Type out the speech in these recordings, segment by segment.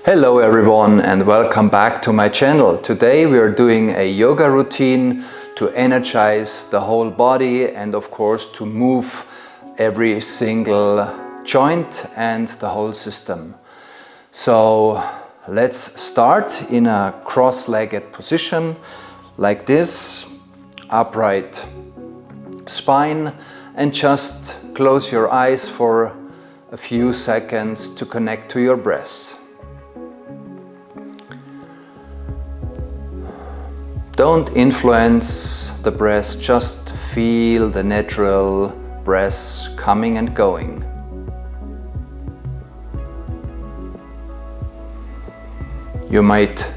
Hello everyone and welcome back to my channel. Today we are doing a yoga routine to energize the whole body and of course to move every single joint and the whole system. So let's start in a cross-legged position like this, upright spine, and just close your eyes for a few seconds to connect to your breath. Don't influence the breath, just feel the natural breath coming and going. You might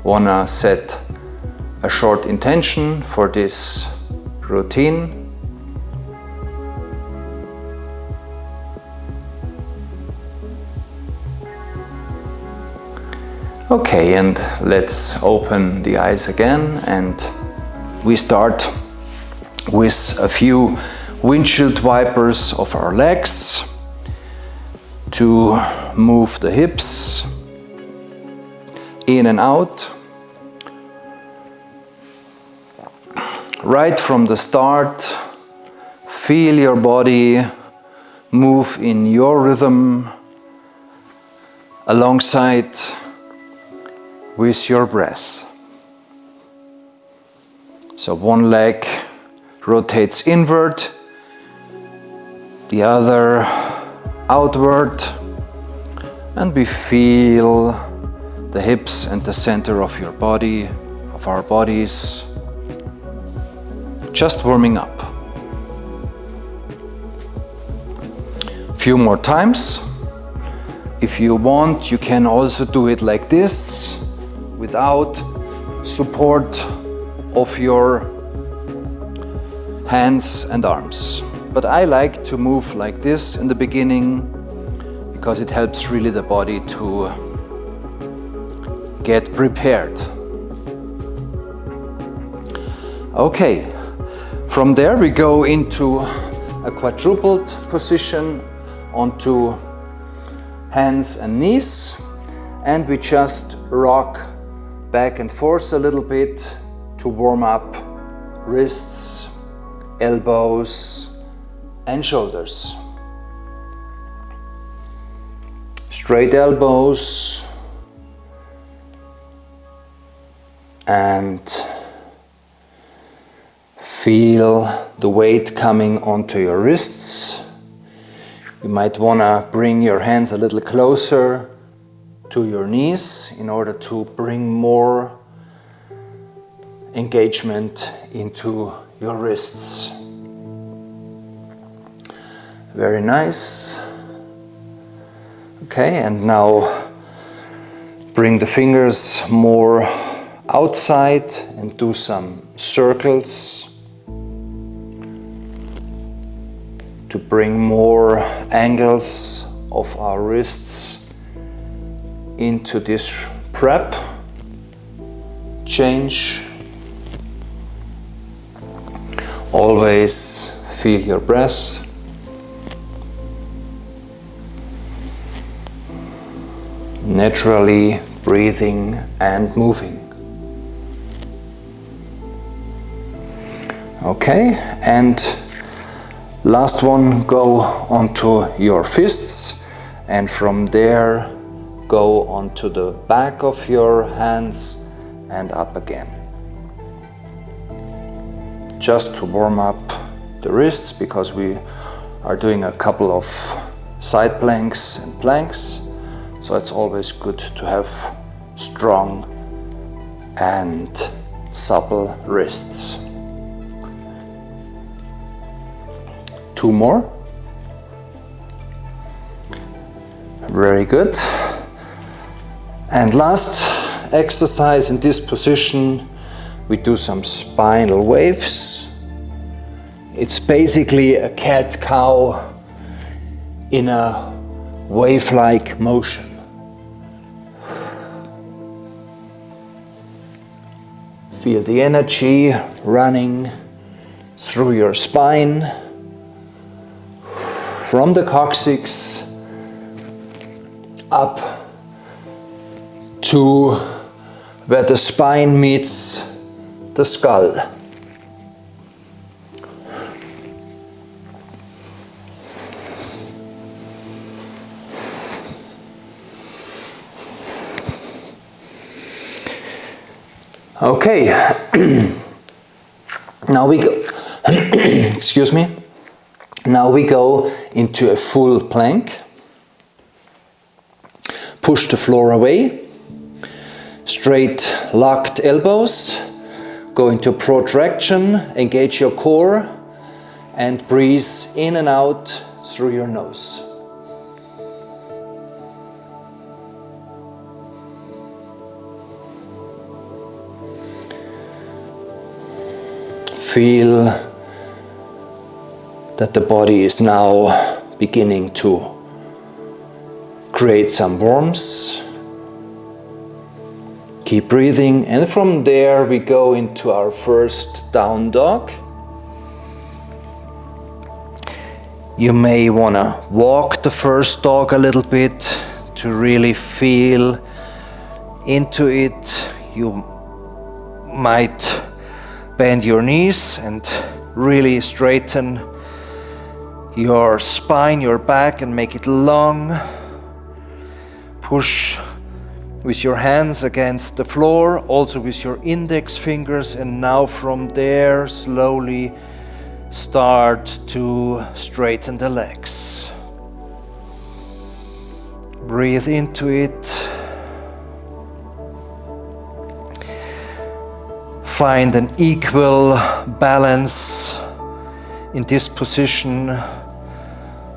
want to set a short intention for this routine. Okay, and let's open the eyes again, and we start with a few windshield wipers of our legs to move the hips in and out. Right from the start, feel your body move in your rhythm alongside with your breath. So one leg rotates inward, the other outward, and we feel the hips and the center of your body, of our bodies, just warming up. A few more times. If you want, you can also do it like this, without support of your hands and arms. But I like to move like this in the beginning because it helps really the body to get prepared. Okay, from there we go into a quadrupled position onto hands and knees, and we just rock back and forth a little bit to warm up wrists, elbows and shoulders. Straight elbows and feel the weight coming onto your wrists. You might want to bring your hands a little closer to your knees in order to bring more engagement into your wrists. Very nice. Okay, and now bring the fingers more outside and do some circles to bring more angles of our wrists into this prep change. Always feel your breath. Naturally breathing and moving. Okay, and last one, go onto your fists, and from there go onto the back of your hands and up again. Just to warm up the wrists, because we are doing a couple of side planks and planks, so it's always good to have strong and supple wrists. Two more. Very good. And last exercise in this position, we do some spinal waves. It's basically a cat-cow in a wave-like motion. Feel the energy running through your spine, from the coccyx up to where the spine meets the skull. Okay, now we go, excuse me, now we go into a full plank. Push the floor away, straight locked elbows, go into protraction, engage your core and breathe in and out through your nose. Feel that the body is now beginning to create some warmth. Keep breathing, and from there we go into our first down dog. You may want to walk the first dog a little bit to really feel into it. You might bend your knees and really straighten your spine, your back, and make it long. Push with your hands against the floor, also with your index fingers, and now from there slowly start to straighten the legs. Breathe into it. Find an equal balance in this position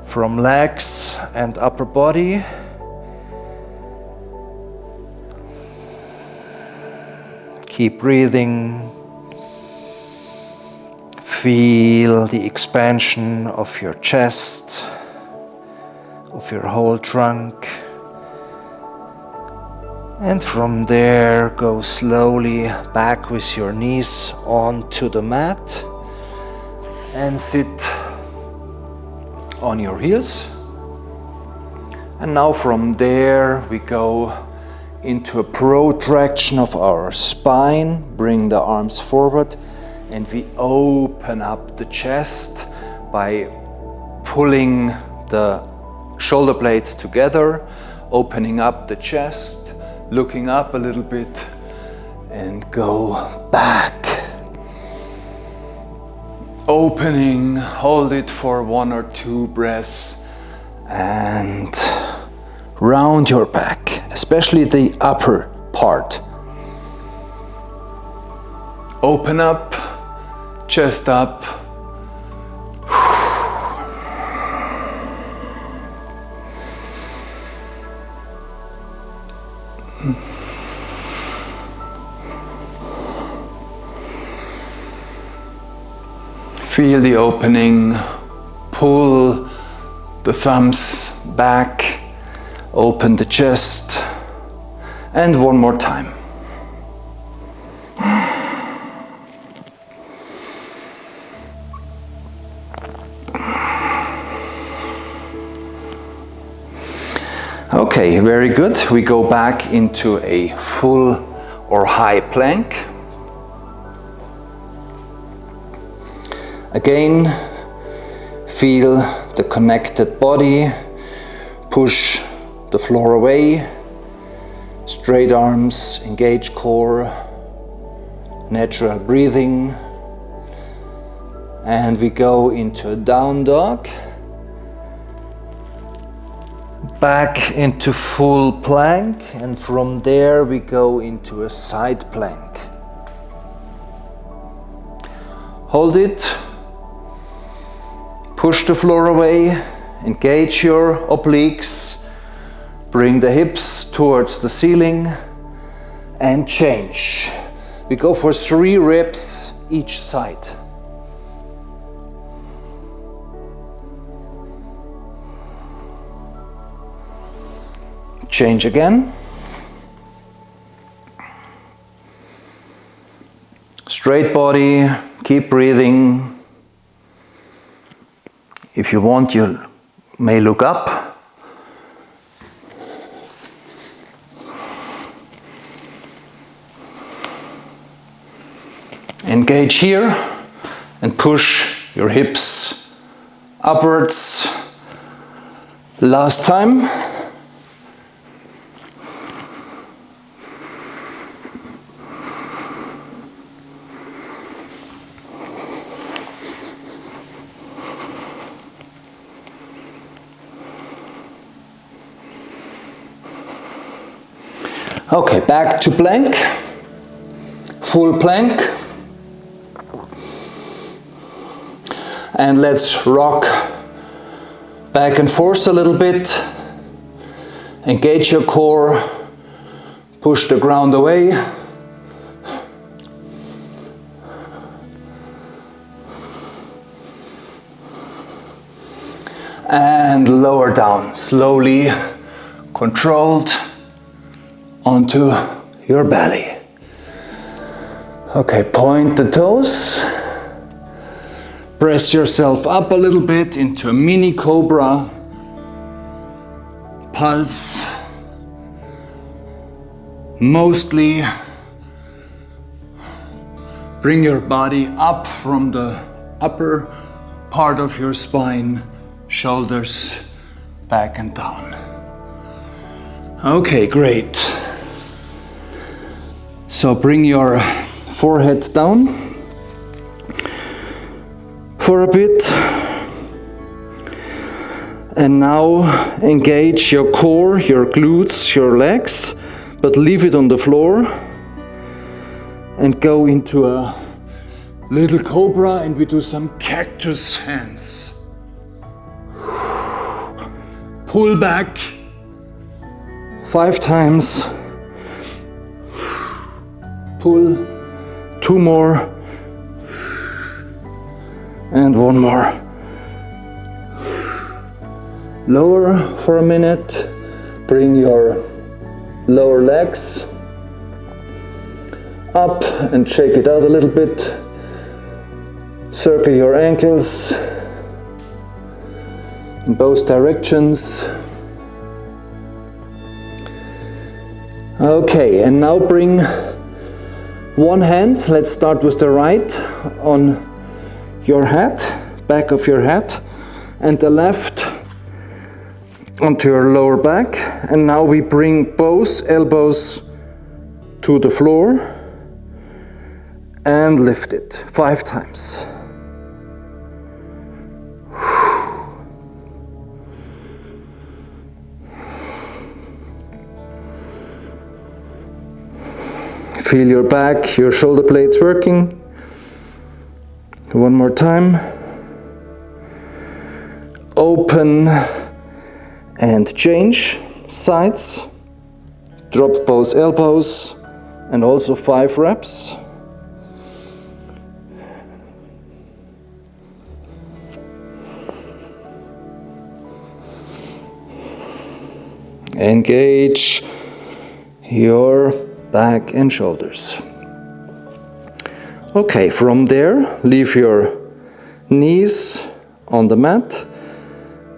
from legs and upper body. Keep breathing. Feel the expansion of your chest, of your whole trunk. And from there, go slowly back with your knees onto the mat and sit on your heels. And now from there, we go into a protraction of our spine. Bring the arms forward and we open up the chest by pulling the shoulder blades together, opening up the chest. Looking up a little bit and go back. Opening, hold it for 1 or 2 breaths and round your back, especially the upper part. Open up, chest up. Feel the opening, pull the thumbs back, open the chest, and one more time. Okay, very good. We go back into a full or high plank. Again, feel the connected body, push the floor away, straight arms, engage core, natural breathing, and we go into a down dog, back into full plank, and from there we go into a side plank. Hold it. Push the floor away, engage your obliques, bring the hips towards the ceiling and change. We go for 3 reps each side. Change again. Straight body, keep breathing. If you want, you may look up. Engage here and push your hips upwards. Last time. Okay, back to plank, full plank, and let's rock back and forth a little bit. Engage your core, push the ground away. And lower down, slowly, controlled, onto your belly. Okay, point the toes. Press yourself up a little bit into a mini cobra. Pulse. Mostly bring your body up from the upper part of your spine, shoulders back and down. Okay, great. So bring your forehead down for a bit. And now engage your core, your glutes, your legs, but leave it on the floor and go into a little cobra, and we do some cactus hands. Pull back 5 times. Pull 2 more and 1 more. Lower for a minute. Bring your lower legs up and shake it out a little bit. Circle your ankles in both directions. Okay, and now bring one hand, let's start with the right, on your head, back of your head, and the left onto your lower back. And now we bring both elbows to the floor and lift it 5 times. Feel your back, your shoulder blades working. 1 more time. Open and change sides. Drop both elbows and also 5 reps. Engage your back and shoulders. Okay, from there, leave your knees on the mat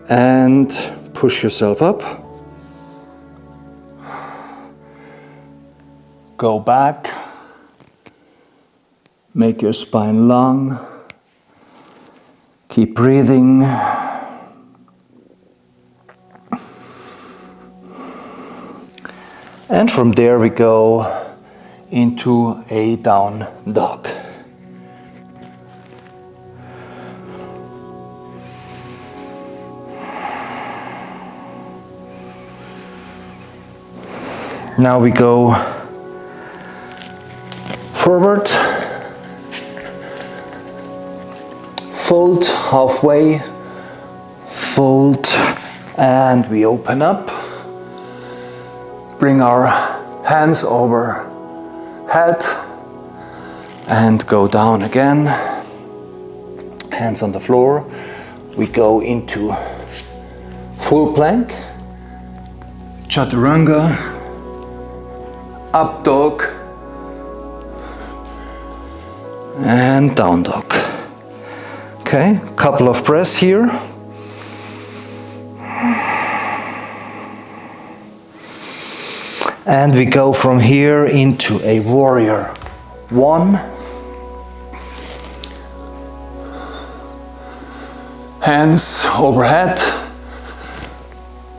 and push yourself up. Go back. Make your spine long. Keep breathing. And from there we go into a down dog. Now we go forward, fold halfway, fold, and we open up. Bring our hands over head and go down again. Hands on the floor. We go into full plank, chaturanga, up dog, and down dog. Okay, couple of breaths here. And we go from here into a warrior 1. Hands overhead.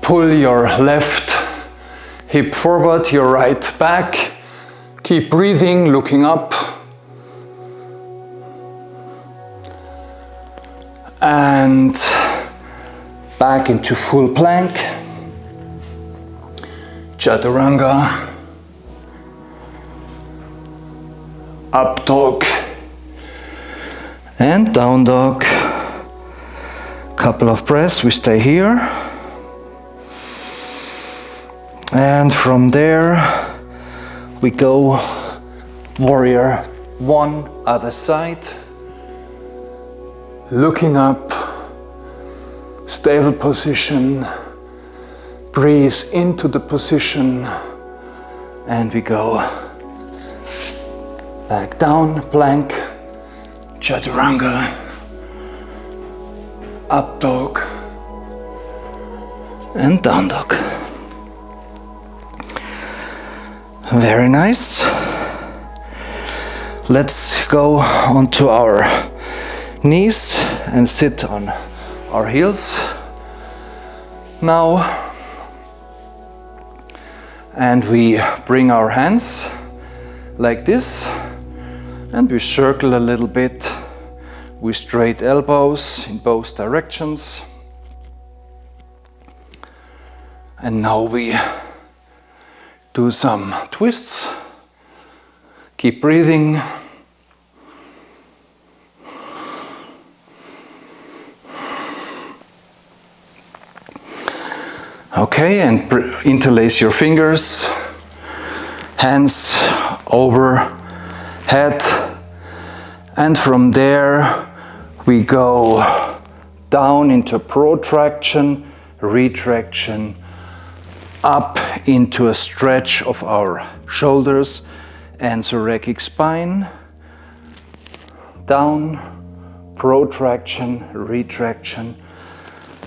Pull your left hip forward, your right back. Keep breathing, looking up. And back into full plank. Chaturanga. Up dog. And down dog. Couple of breaths, we stay here. And from there we go warrior one, other side. Looking up, stable position. Breathe into the position and we go back down, plank, chaturanga, up dog and down dog. Very nice. Let's go onto our knees and sit on our heels now. And we bring our hands like this and we circle a little bit with straight elbows in both directions. And now we do some twists. Keep breathing. Okay, and interlace your fingers, hands over head, and from there we go down into protraction, retraction, up into a stretch of our shoulders and thoracic spine, down, protraction, retraction,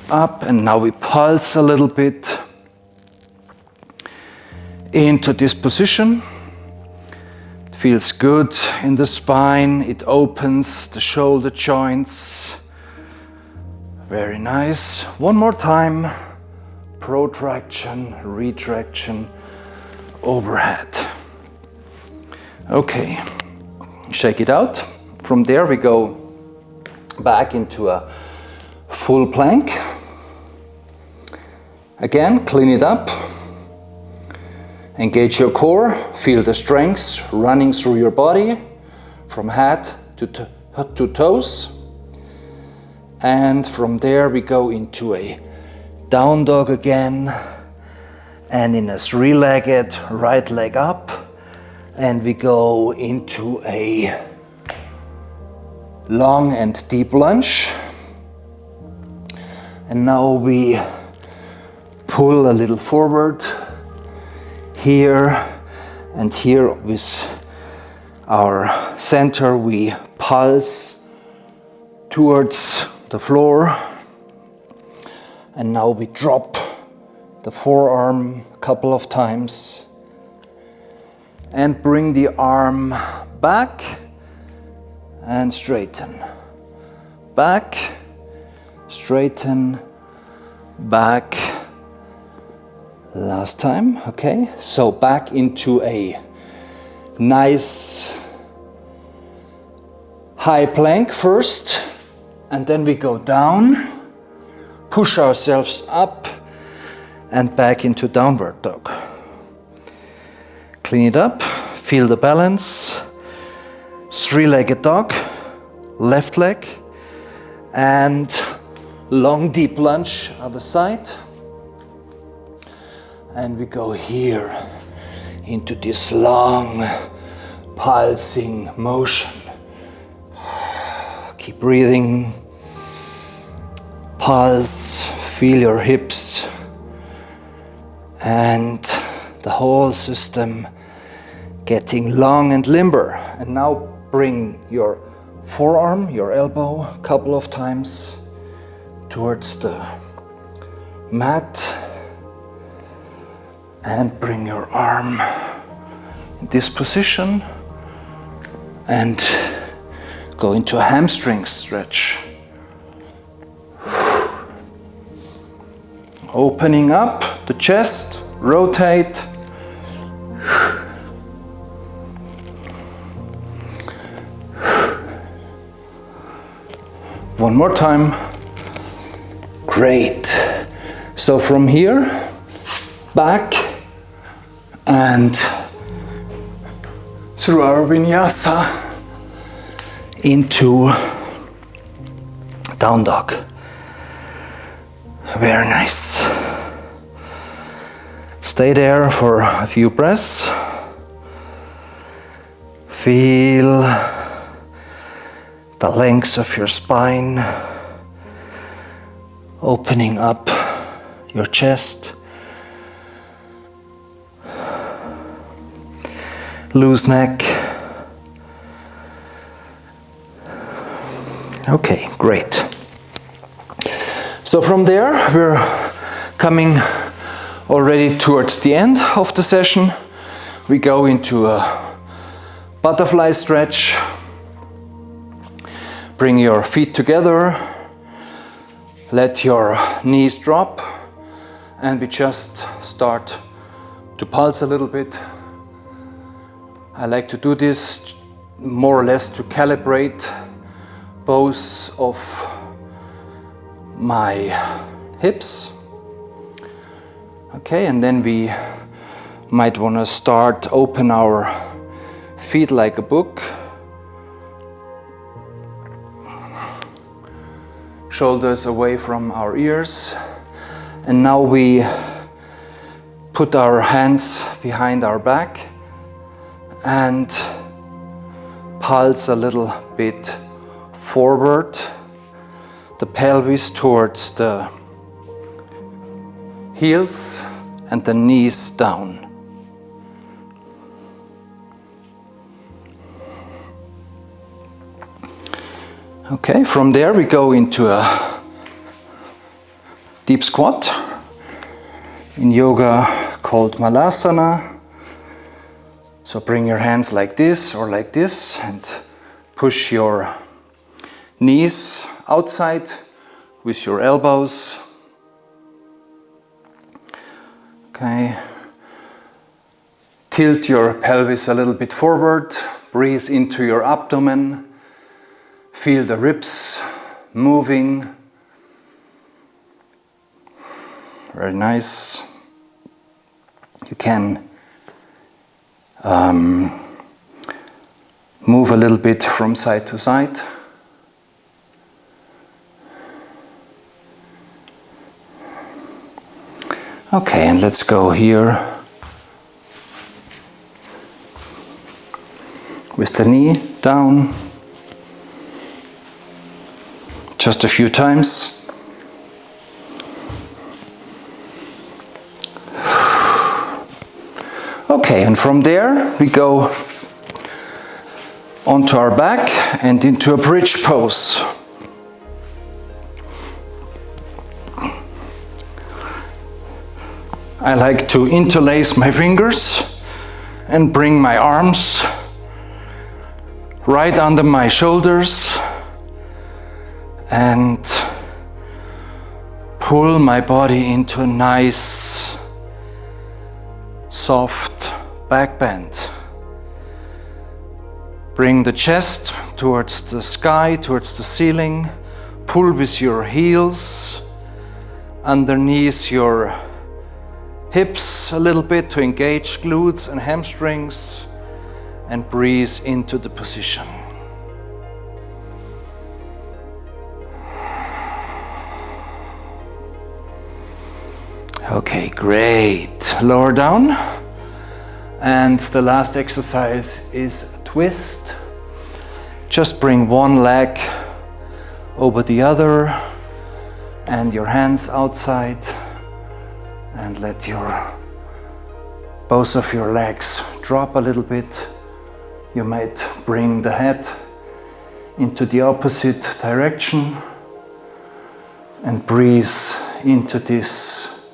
up, and now we pulse a little bit into this position. It feels good in the spine, it opens the shoulder joints. Very nice. One more time. Protraction, retraction, overhead. Okay, shake it out. From there we go back into a full plank. Again, clean it up. Engage your core, feel the strength running through your body from head to toes. And from there we go into a down dog again, and in a three-legged right leg up, and we go into a long and deep lunge. And now we pull a little forward here and here with our center. We pulse towards the floor. And now we drop the forearm a couple of times and bring the arm back and straighten. Back, straighten, back. Last time, okay? So back into a nice high plank first, and then we go down. Push ourselves up and back into downward dog. Clean it up, feel the balance. Three-legged dog, left leg, and long deep lunge other side. And we go here into this long pulsing motion. Keep breathing. Pulse, feel your hips and the whole system getting long and limber. And now bring your forearm, your elbow, a couple of times towards the mat and bring your arm in this position and go into a hamstring stretch. Opening up the chest, rotate. One more time. Great. So from here, back and through our vinyasa into down dog. Very nice. Stay there for a few breaths. Feel the length of your spine, opening up your chest. Loose neck. Okay, great. So from there, we're coming already towards the end of the session. We go into a butterfly stretch. Bring your feet together. Let your knees drop. And we just start to pulse a little bit. I like to do this more or less to calibrate both of my hips. Okay, and then we might want to start open our feet like a book. Shoulders away from our ears. And now we put our hands behind our back and pulse a little bit forward, the pelvis towards the heels and the knees down. Okay, from there we go into a deep squat, in yoga called malasana. So bring your hands like this or like this and push your knees outside with your elbows. Okay. Tilt your pelvis a little bit forward. Breathe into your abdomen. Feel the ribs moving. Very nice. You can move a little bit from side to side. Okay, and let's go here with the knee down. Just a few times. Okay, and from there we go onto our back and into a bridge pose. I like to interlace my fingers and bring my arms right under my shoulders and pull my body into a nice soft back bend. Bring the chest towards the sky, towards the ceiling. Pull with your heels underneath your hips a little bit to engage glutes and hamstrings, and breathe into the position. Okay, great. Lower down. And the last exercise is a twist. Just bring one leg over the other and your hands outside, and let both of your legs drop a little bit. You might bring the head into the opposite direction and breathe into this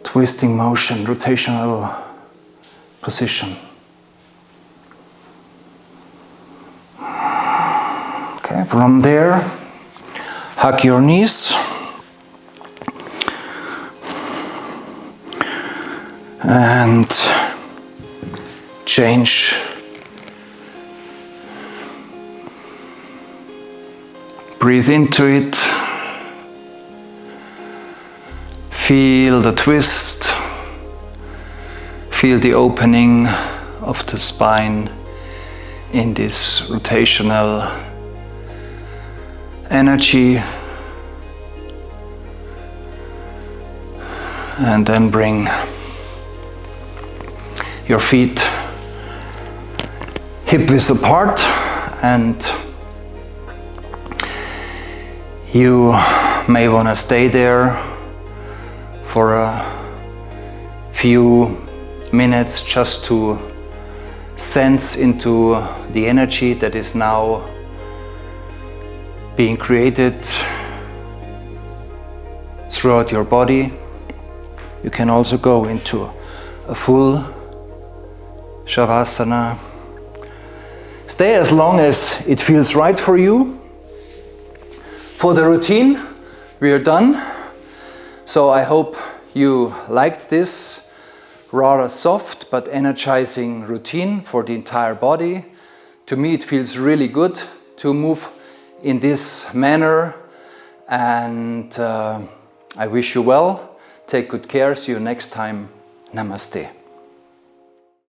twisting motion, rotational position. Okay, from there, hug your knees. and change breathe into it, feel the twist, feel the opening of the spine in this rotational energy, and then bring your feet hip width apart, and you may want to stay there for a few minutes just to sense into the energy that is now being created throughout your body. You can also go into a full Shavasana. Stay as long as it feels right for you. For the routine, we are done. So I hope you liked this rather soft but energizing routine for the entire body. To me, it feels really good to move in this manner, and I wish you well. Take good care. See you next time. Namaste.